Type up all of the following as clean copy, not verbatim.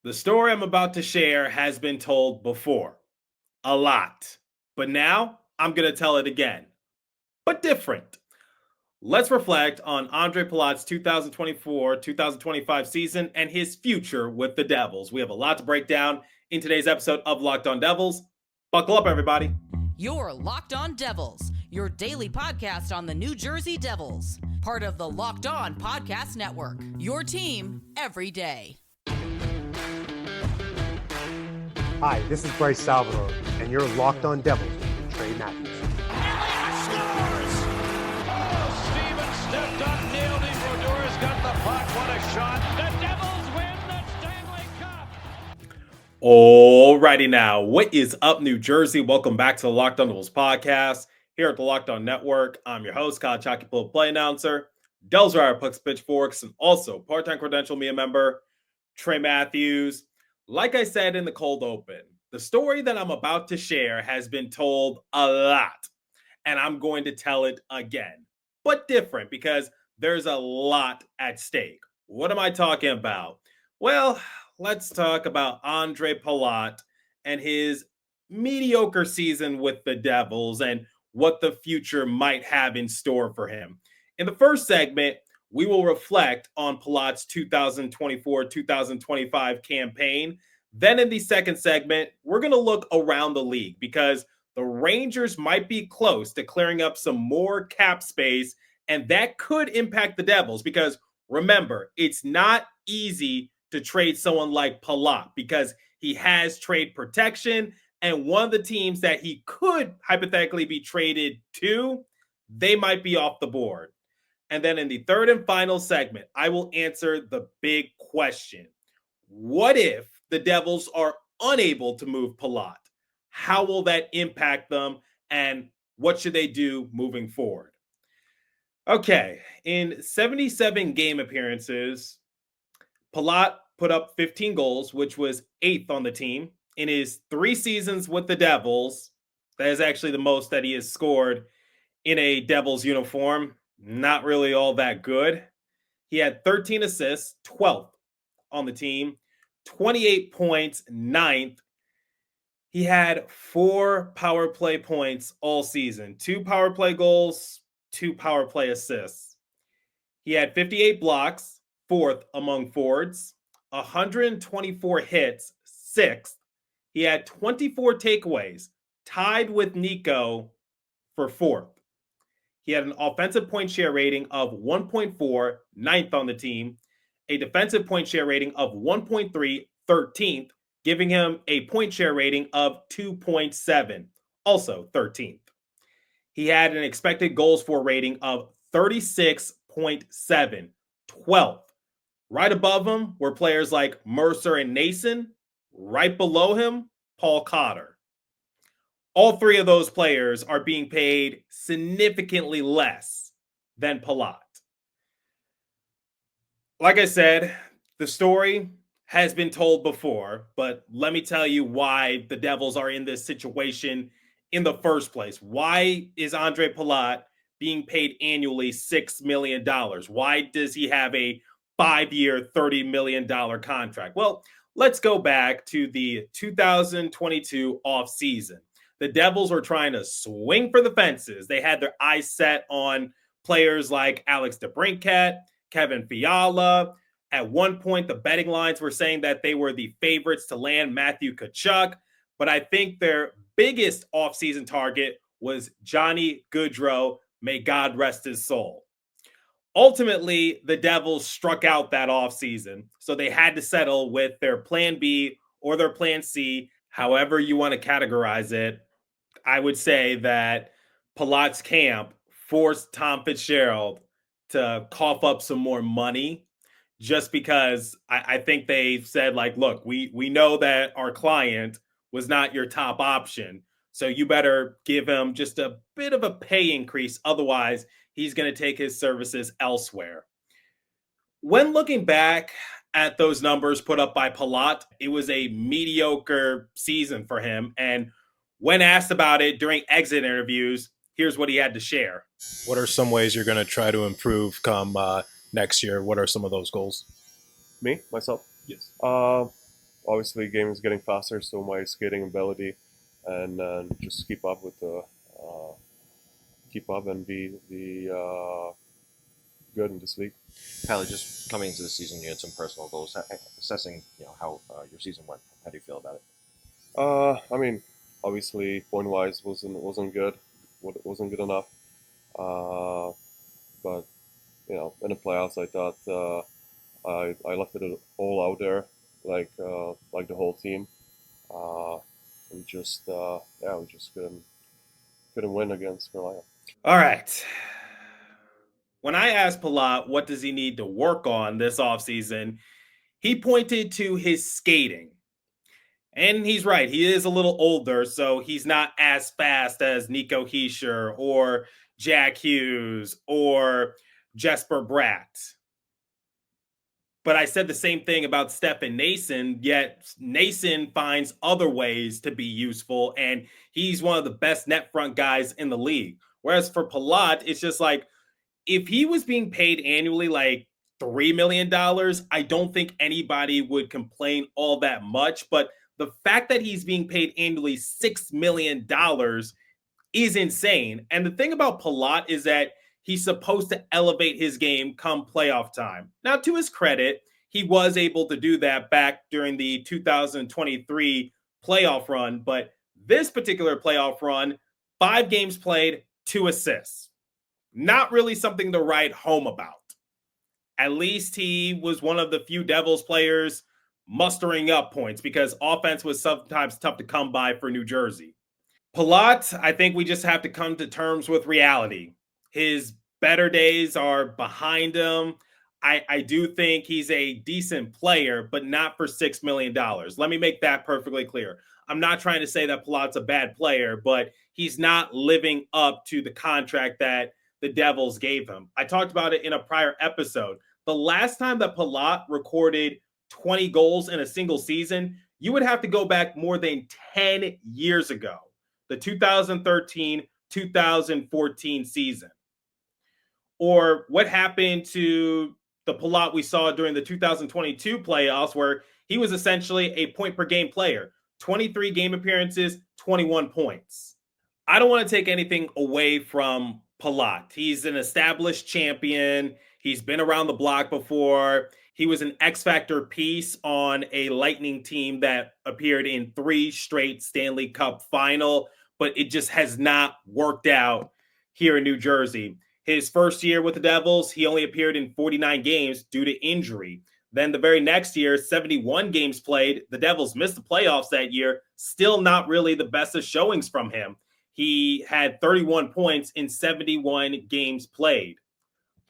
The story I'm about to share has been told before, a lot. But now I'm going to tell it again, but different. Let's reflect on Ondrej Palat's 2024-2025 season and his future with the Devils. We have a lot to break down in today's episode of Locked On Devils. Buckle up, everybody. You're Locked On Devils, your daily podcast on the New Jersey Devils. Part of the Locked On Podcast Network, your team every day. Hi, this is Bryce Salvador, and you're Locked On Devils with Trey Matthews. Elliott scores! Oh, Stevens stepped up, nailed him. Rodora's got the puck. What a shot. The Devils win the Stanley Cup. Alrighty now, what is up, New Jersey? Welcome back to the Locked On Devils podcast here at the Locked On Network. I'm your host, Kyle Chalky Pull Play Announcer, Devils Rider Pucks Pitchforks, and also part-time credential media member, Trey Matthews. Like I said in the cold open, the story that I'm about to share has been told a lot, and I'm going to tell it again, but different because there's a lot at stake. What am I talking about? Well, let's talk about Ondrej Palat and his mediocre season with the Devils and what the future might have in store for him. In the first segment, we will reflect on Palat's 2024-2025 campaign. Then in the second segment, we're going to look around the league because the Rangers might be close to clearing up some more cap space, and that could impact the Devils because remember, it's not easy to trade someone like Palat because he has trade protection, and one of the teams that he could hypothetically be traded to, they might be off the board. And then in the third and final segment, I will answer the big question. What if the Devils are unable to move Palat? How will that impact them? And what should they do moving forward? Okay, in 77 game appearances, Palat put up 15 goals, which was 8th on the team. In his 3 seasons with the Devils, that is actually the most that he has scored in a Devils uniform. Not really all that good. He had 13 assists, 12th on the team, 28 points, 9th. He had 4 power play points all season, 2 power play goals, 2 power play assists. He had 58 blocks, 4th among forwards, 124 hits, 6th. He had 24 takeaways, tied with Nico for 4th. He had an offensive point share rating of 1.4, 9th on the team, a defensive point share rating of 1.3, 13th, giving him a point share rating of 2.7, also 13th. He had an expected goals for rating of 36.7, 12th. Right above him were players like Mercer and Nason. Right below him, Paul Cotter. All 3 of those players are being paid significantly less than Palat. Like I said, the story has been told before, but let me tell you why the Devils are in this situation in the first place. Why is Ondrej Palat being paid annually $6 million? Why does he have a 5-year, $30 million contract? Well, let's go back to the 2022 offseason. The Devils were trying to swing for the fences. They had their eyes set on players like Alex DeBrincat, Kevin Fiala. At one point, the betting lines were saying that they were the favorites to land Matthew Tkachuk. But I think their biggest offseason target was Johnny Gaudreau. May God rest his soul. Ultimately, the Devils struck out that offseason, so they had to settle with their plan B or their plan C, however you want to categorize it. I would say that Palat's camp forced Tom Fitzgerald to cough up some more money just because I think they said, like, look, we know that our client was not your top option, so you better give him just a bit of a pay increase. Otherwise, he's going to take his services elsewhere. When looking back at those numbers put up by Palat, it was a mediocre season for him. And when asked about it during exit interviews, here's what he had to share. What are some ways you're going to try to improve come next year? What are some of those goals? Me, myself. Yes. obviously game is getting faster, so my skating ability and just keep up and be good in this league. Palat, just coming into the season, you had some personal goals. Assessing, how your season went. How do you feel about it? I mean, obviously point-wise wasn't good. Wasn't good enough. But in the playoffs, I thought I left it all out there, like the whole team, and just we just couldn't win against Carolina. All right. When I asked Palat what does he need to work on this offseason, he pointed to his skating. And he's right. He is a little older, so he's not as fast as Nico Hischier or Jack Hughes or Jesper Bratt. But I said the same thing about Stefan Noesen, yet Noesen finds other ways to be useful, and he's one of the best net front guys in the league. Whereas for Palat, it's just like, if he was being paid annually like $3 million, I don't think anybody would complain all that much. But the fact that he's being paid annually $6 million is insane. And the thing about Palat is that he's supposed to elevate his game come playoff time. Now, to his credit, he was able to do that back during the 2023 playoff run. But this particular playoff run, 5 games played, 2 assists. Not really something to write home about. At least he was one of the few Devils players mustering up points, because offense was sometimes tough to come by for New Jersey. Palat, I think we just have to come to terms with reality. His better days are behind him. I do think he's a decent player, but not for $6 million. Let me make that perfectly clear. I'm not trying to say that Palat's a bad player, but he's not living up to the contract that the Devils gave him. I talked about it in a prior episode. The last time that Palat recorded 20 goals in a single season, you would have to go back more than 10 years ago, the 2013-2014 season. Or what happened to the Palat we saw during the 2022 playoffs, where he was essentially a point-per-game player, 23 game appearances, 21 points. I don't want to take anything away from Palat. He's an established champion. He's been around the block before. He was an X-Factor piece on a Lightning team that appeared in 3 straight Stanley Cup final, but it just has not worked out here in New Jersey. His first year with the Devils, he only appeared in 49 games due to injury. Then the very next year, 71 games played. The Devils missed the playoffs that year. Still not really the best of showings from him. He had 31 points in 71 games played.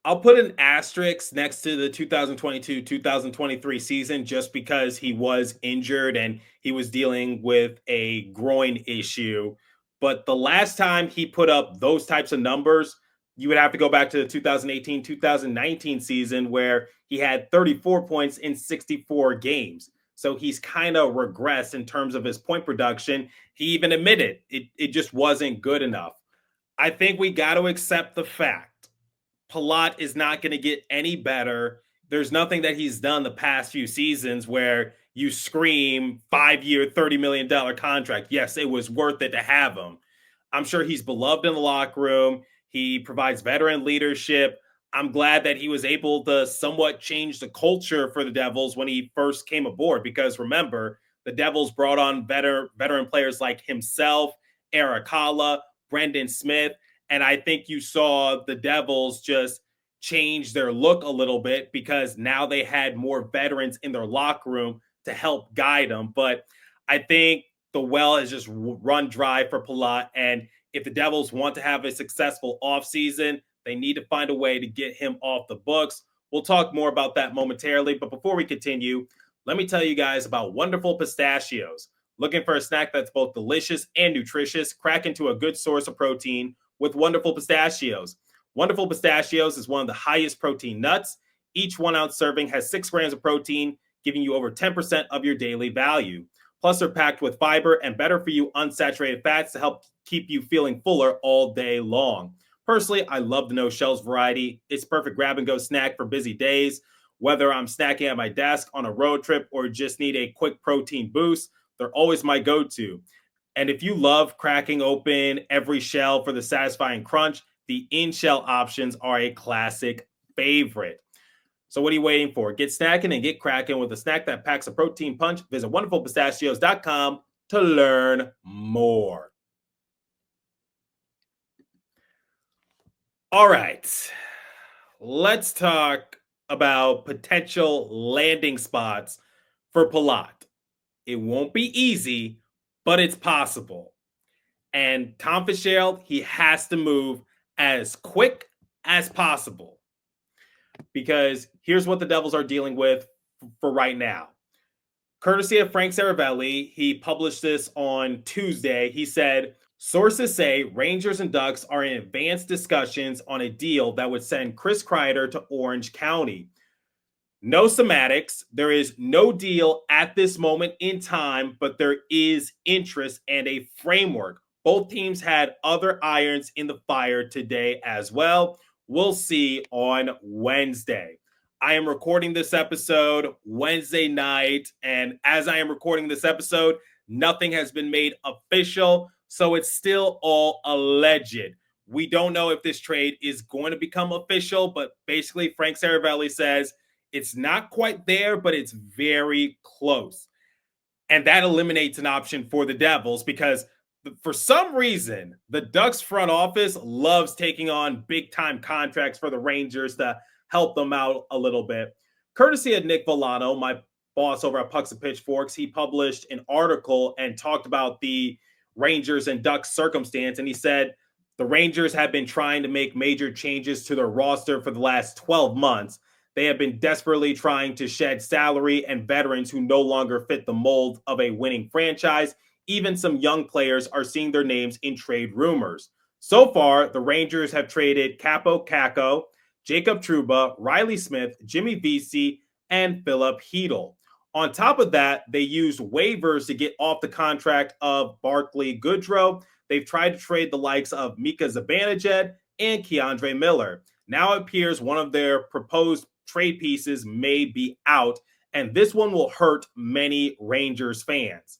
I'll put an asterisk next to the 2022-2023 season just because he was injured and he was dealing with a groin issue. But the last time he put up those types of numbers, you would have to go back to the 2018-2019 season, where he had 34 points in 64 games. So he's kind of regressed in terms of his point production. He even admitted it just wasn't good enough. I think we got to accept the fact Palat is not going to get any better. There's nothing that he's done the past few seasons where you scream 5-year, $30 million contract. Yes, it was worth it to have him. I'm sure he's beloved in the locker room. He provides veteran leadership. I'm glad that he was able to somewhat change the culture for the Devils when he first came aboard, because remember, the Devils brought on veteran players like himself, Erik Haula, Brendan Smith, and I think you saw the Devils just change their look a little bit because now they had more veterans in their locker room to help guide them. But I think the well has just run dry for Palat, and if the Devils want to have a successful offseason, they need to find a way to get him off the books. We'll talk more about that momentarily. But before we continue, let me tell you guys about Wonderful Pistachios. Looking for a snack that's both delicious and nutritious? Crack into a good source of protein with Wonderful Pistachios. Wonderful Pistachios is one of the highest protein nuts. Each 1 ounce serving has 6 grams of protein, giving you over 10% of your daily value. Plus, they're packed with fiber and better for you unsaturated fats to help keep you feeling fuller all day long. Personally, I love the no shells variety. It's perfect grab and go snack for busy days. Whether I'm snacking at my desk on a road trip or just need a quick protein boost, they're always my go-to. And if you love cracking open every shell for the satisfying crunch, the in-shell options are a classic favorite. So what are you waiting for? Get snacking and get cracking with a snack that packs a protein punch. Visit wonderfulpistachios.com to learn more. All right, let's talk about potential landing spots for Palat. It won't be easy, but it's possible. And Tom Fitzgerald, he has to move as quick as possible. Because here's what the Devils are dealing with for right now. Courtesy of Frank Saravelli, he published this on Tuesday. He said, sources say Rangers and Ducks are in advanced discussions on a deal that would send Chris Kreider to Orange County. No semantics. There is no deal at this moment in time, but there is interest and a framework. Both teams had other irons in the fire today as well. We'll see on Wednesday. I am recording this episode Wednesday night, and as I am recording this episode, nothing has been made official, so it's still all alleged. We don't know if this trade is going to become official, but basically Frank Saravelli says it's not quite there, but it's very close. And that eliminates an option for the Devils because for some reason, the Ducks front office loves taking on big-time contracts for the Rangers to help them out a little bit. Courtesy of Nick Villano, my boss over at Pucks and Pitchforks, he published an article and talked about the Rangers and Ducks circumstance, and he said the Rangers have been trying to make major changes to their roster for the last 12 months. They have been desperately trying to shed salary and veterans who no longer fit the mold of a winning franchise. Even some young players are seeing their names in trade rumors. So far, the Rangers have traded Capo Caco, Jacob Trouba, Riley Smith, Jimmy Vesey, and Philip Hedl. On top of that, they used waivers to get off the contract of Barclay Goodrow. They've tried to trade the likes of Mika Zibanejad and Keandre Miller. Now it appears one of their proposed trade pieces may be out, and this one will hurt many Rangers fans.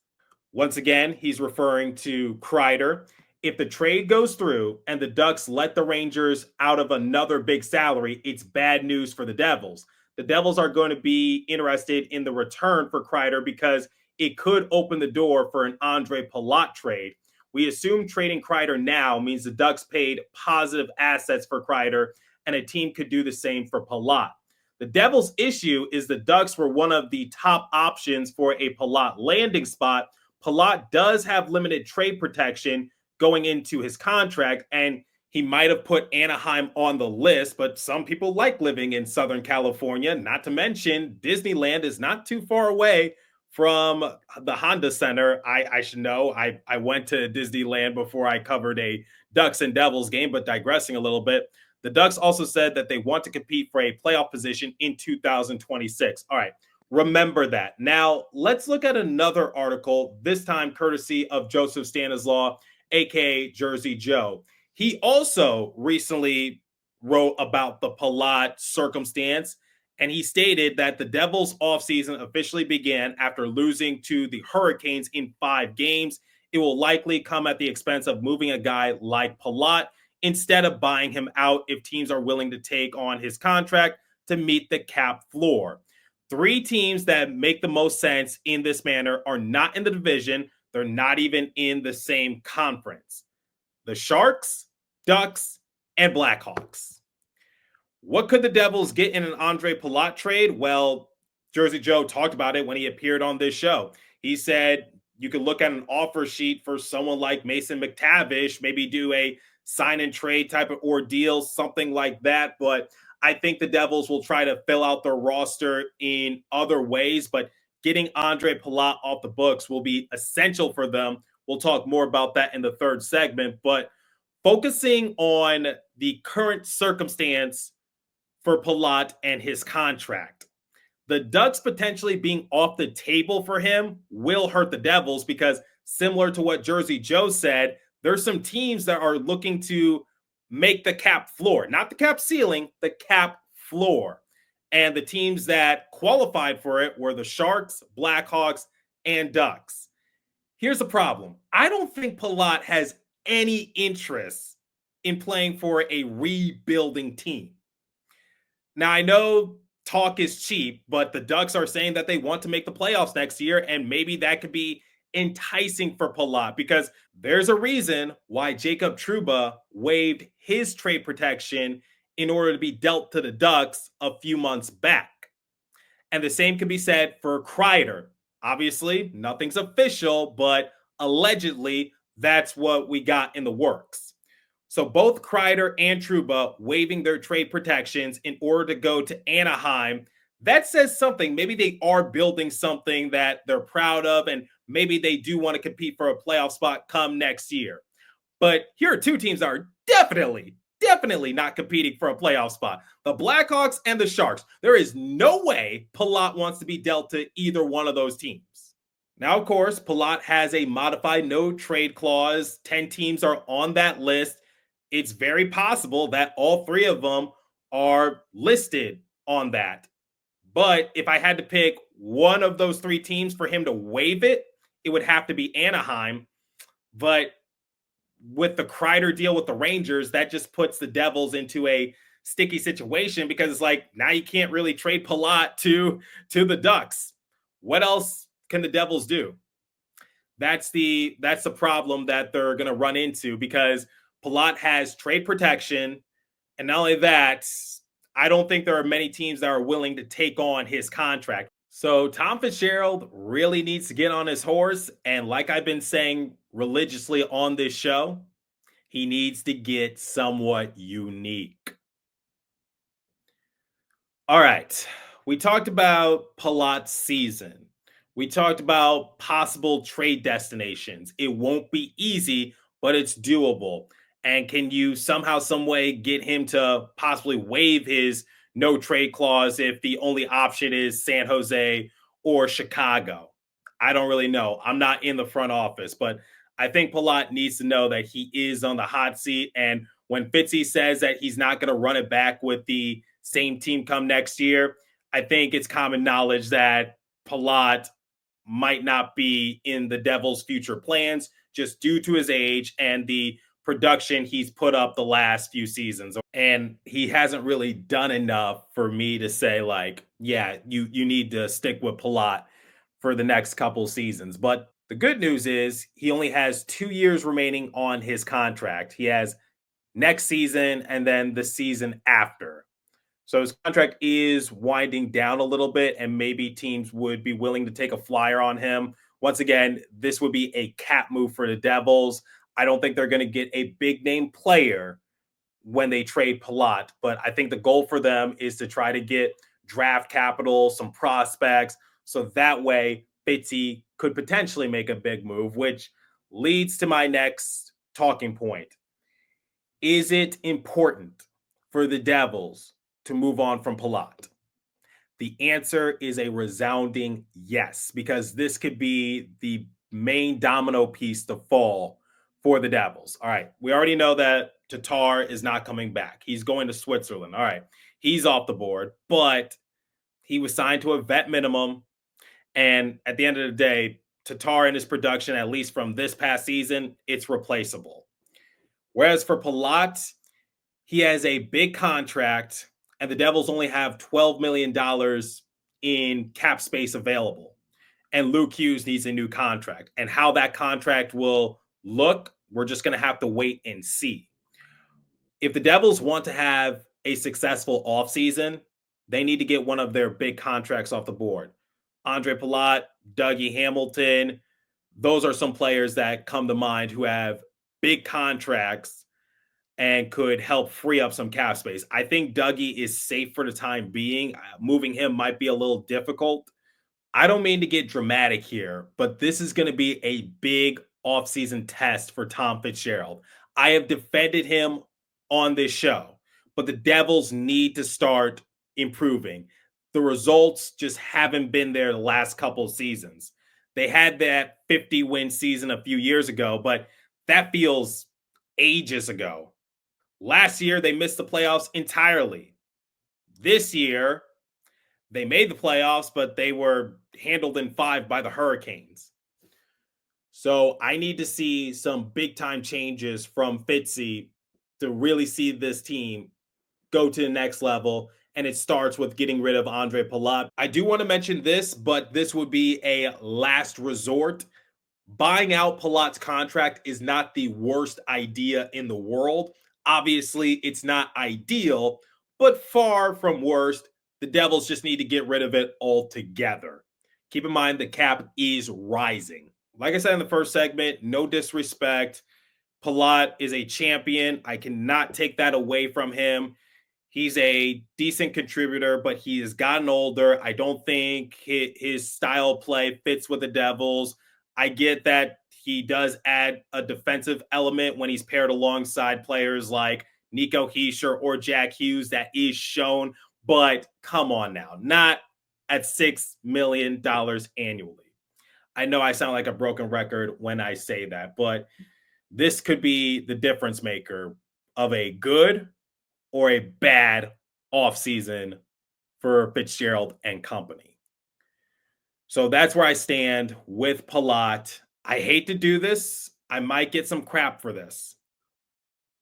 Once again, he's referring to Kreider. If the trade goes through and the Ducks let the Rangers out of another big salary, it's bad news for the Devils. The Devils are going to be interested in the return for Kreider because it could open the door for an Ondrej Palat trade. We assume trading Kreider now means the Ducks paid positive assets for Kreider, and a team could do the same for Palat. The Devils' issue is the Ducks were one of the top options for a Palat landing spot. Palat does have limited trade protection going into his contract, and he might have put Anaheim on the list, but some people like living in Southern California, not to mention Disneyland is not too far away from the Honda Center. I should know. I went to Disneyland before I covered a Ducks and Devils game, but digressing a little bit, the Ducks also said that they want to compete for a playoff position in 2026. All right. Remember that. Now, let's look at another article, this time courtesy of Joseph Stanislaw, aka Jersey Joe. He also recently wrote about the Palat circumstance, and he stated that the Devils' offseason officially began after losing to the Hurricanes in 5 games. It will likely come at the expense of moving a guy like Palat instead of buying him out if teams are willing to take on his contract to meet the cap floor. 3 teams that make the most sense in this manner are not in the division. They're not even in the same conference. The Sharks, Ducks, and Blackhawks. What could the Devils get in an Ondrej Palat trade? Well, Jersey Joe talked about it when he appeared on this show. He said you could look at an offer sheet for someone like Mason McTavish, maybe do a sign and trade type of ordeal, something like that. But I think the Devils will try to fill out their roster in other ways, but getting Ondrej Palat off the books will be essential for them. We'll talk more about that in the third segment, but focusing on the current circumstance for Palat and his contract. The Ducks potentially being off the table for him will hurt the Devils because, similar to what Jersey Joe said, there's some teams that are looking to make the cap floor, not the cap ceiling, the cap floor. And the teams that qualified for it were the Sharks, Blackhawks, and Ducks. Here's the problem. I don't think Palat has any interest in playing for a rebuilding team. Now, I know talk is cheap, but the Ducks are saying that they want to make the playoffs next year, and maybe that could be enticing for Palat because there's a reason why Jacob Trouba waived his trade protection in order to be dealt to the Ducks a few months back. And the same can be said for Kreider. Obviously, nothing's official, but allegedly, that's what we got in the works. So both Kreider and Trouba waiving their trade protections in order to go to Anaheim. That says something. Maybe they are building something that they're proud of, and maybe they do want to compete for a playoff spot come next year. But here are two teams that are definitely not competing for a playoff spot. The Blackhawks and the Sharks. There is no way Palat wants to be dealt to either one of those teams. Now, of course, Palat has a modified no trade clause. 10 teams are on that list. It's very possible that all three of them are listed on that. But if I had to pick one of those three teams for him to waive it, it would have to be Anaheim. But with the Kreider deal with the Rangers, that just puts the Devils into a sticky situation because it's like, now you can't really trade Palat to the Ducks. What else can the Devils do? That's the problem that they're going to run into because Palat has trade protection. And not only that, I don't think there are many teams that are willing to take on his contract. So Tom Fitzgerald really needs to get on his horse. And like I've been saying religiously on this show, he needs to get somewhat unique. All right. We talked about Palat's season. We talked about possible trade destinations. It won't be easy, but it's doable. And can you somehow, some way get him to possibly waive his no trade clause if the only option is San Jose or Chicago? I don't really know. I'm not in the front office, but I think Palat needs to know that he is on the hot seat. And when Fitzy says that he's not going to run it back with the same team come next year, I think it's common knowledge that Palat might not be in the Devils' future plans just due to his age and the production he's put up the last few seasons. And he hasn't really done enough for me to say, like, yeah, you need to stick with Palat for the next couple seasons. But the good news is he only has 2 years remaining on his contract. He has next season and then the season after. So his contract is winding down a little bit, and maybe teams would be willing to take a flyer on him. Once again, this would be a cap move for the Devils. I don't think they're going to get a big name player when they trade Palat, but I think the goal for them is to try to get draft capital, some prospects, so that way Fitzy could potentially make a big move, which leads to my next talking point. Is it important for the Devils to move on from Palat? The answer is a resounding yes, because this could be the main domino piece to fall for the Devils. All right, we already know that Tatar is not coming back. He's going to Switzerland. All right, he's off the board, but he was signed to a vet minimum. And at the end of the day, Tatar and his production, at least from this past season, it's replaceable. Whereas for Palat, he has a big contract, and the Devils only have $12 million in cap space available. And Luke Hughes needs a new contract. And how that contract will look, we're just going to have to wait and see. If the Devils want to have a successful offseason, they need to get one of their big contracts off the board. Ondrej Palat, Dougie Hamilton, those are some players that come to mind who have big contracts and could help free up some cap space. I think Dougie is safe for the time being. Moving him might be a little difficult. I don't mean to get dramatic here, but this is going to be a big offseason test for Tom Fitzgerald. I have defended him on this show, but the Devils need to start improving. The results just haven't been there the last couple of seasons. They had that 50-win season a few years ago, but that feels ages ago. Last year, they missed the playoffs entirely. This year, They made the playoffs, but they were handled in 5 by the Hurricanes. So I need to see some big time changes from Fitzy to really see this team go to the next level. And it starts with getting rid of Ondrej Palat. I do want to mention this, but this would be a last resort. Buying out Palat's contract is not the worst idea in the world. Obviously, it's not ideal, but far from worst. The Devils just need to get rid of it altogether. Keep in mind the cap is rising. Like I said in the first segment, no disrespect. Palat is a champion. I cannot take that away from him. He's a decent contributor, but he has gotten older. I don't think his style play fits with the Devils. I get that he does add a defensive element when he's paired alongside players like Nico Hischier or Jack Hughes. That is shown, but come on now, not at $6 million annually. I know I sound like a broken record when I say that, but this could be the difference maker of a good or a bad offseason for Fitzgerald and company. So that's where I stand with Palat. I hate to do this. I might get some crap for this.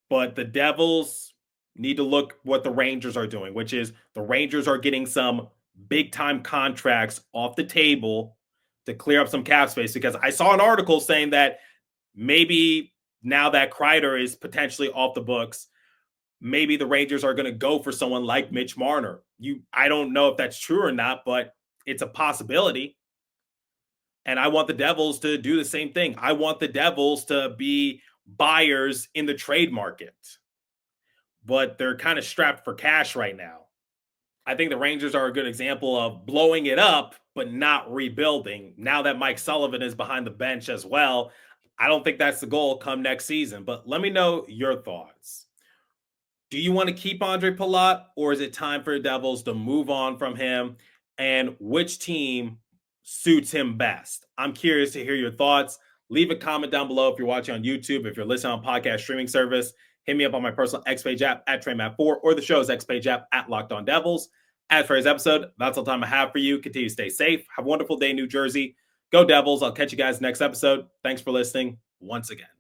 But the Devils need to look what the Rangers are doing, which is the Rangers are getting some big-time contracts off the table to clear up some cap space, because I saw an article saying that maybe now that Kreider is potentially off the books, maybe the Rangers are going to go for someone like Mitch Marner. I don't know if that's true or not, but it's a possibility. And I want the Devils to do the same thing. I want the Devils to be buyers in the trade market. But they're kind of strapped for cash right now. I think the Rangers are a good example of blowing it up, but not rebuilding. Now that Mike Sullivan is behind the bench as well, I don't think that's the goal come next season. But let me know your thoughts. Do you want to keep Ondrej Palat, or is it time for the Devils to move on from him? And which team suits him best? I'm curious to hear your thoughts. Leave a comment down below if you're watching on YouTube. If you're listening on podcast streaming service, hit me up on my personal X Page app at TreyMatt4 or the show's X Page app at Locked On Devils. As for today's episode, that's all the time I have for you. Continue to stay safe. Have a wonderful day in New Jersey. Go Devils. I'll catch you guys next episode. Thanks for listening once again.